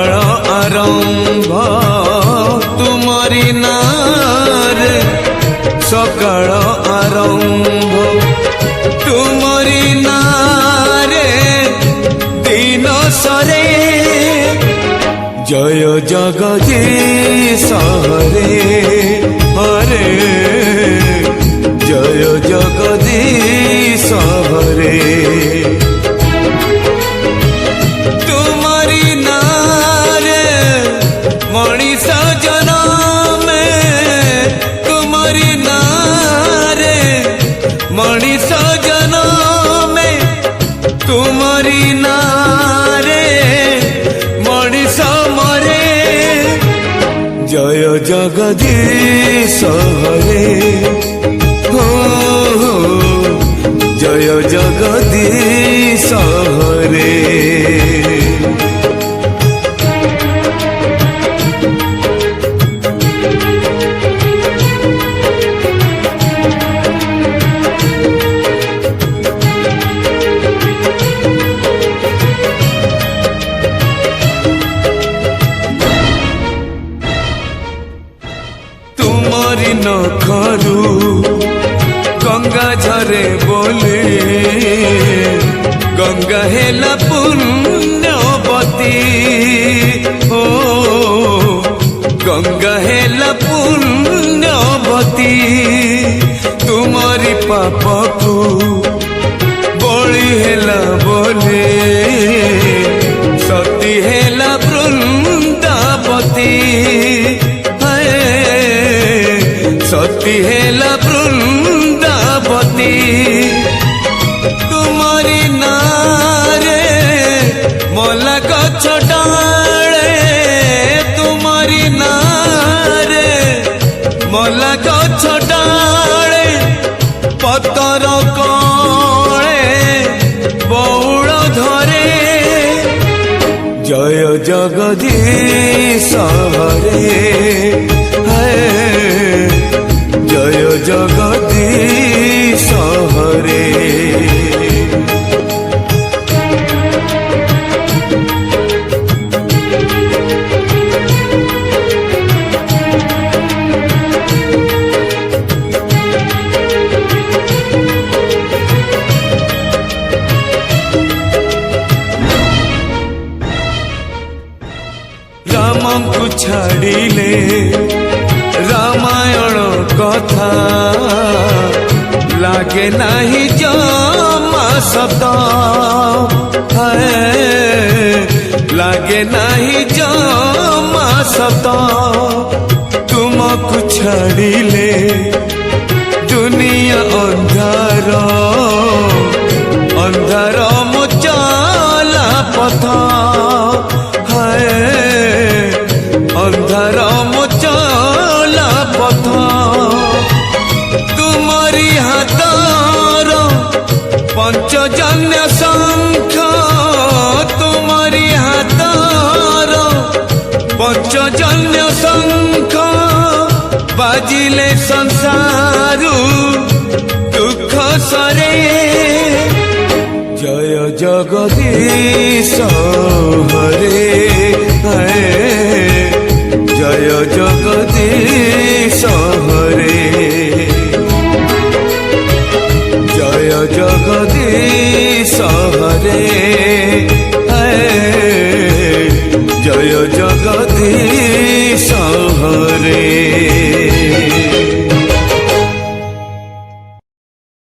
सकाळ आरंभ तुमरी नारे सकाळ आरंभ तुमरी नारे दिन सरे जय जगदीश हरे हरे जय जगदीश हरे तुम्हारी नारे मनीष जन्म तुम्हारी नारे मनीष जन्म तुम्हारी नारे मनीष मरे जय जगदीश हरे जय जगदीश हरे तुमरी नखरू गंगा झरे बोले गंगा हेला पुण्यवती हो गंगा हेला पुण्यवती तुमरी पाप को बलि हेला बोले सती हेला वृंदावती सती हेला वृंदावती तुम्हारी नारे मोला गछ डाले तुम्हारी नारे मोला गछ डाले पतर कले बौल धरे जय जगदीश हरे जय जगदीश हरे राम को छाड़िले रामायण कथा लागे नहीं जमा शब्द लागे नहीं जमा शब्द तुमको छाड़िले दुनिया अंधार अंधार मुचला पथ अंधार मुचला पथ तुमरी हाथर पंचजन्य शंख तुमरी हाथर पंचजन्य शंख बाजिले संसारू दुख सरे जय जगदीश हरे जय जगदीश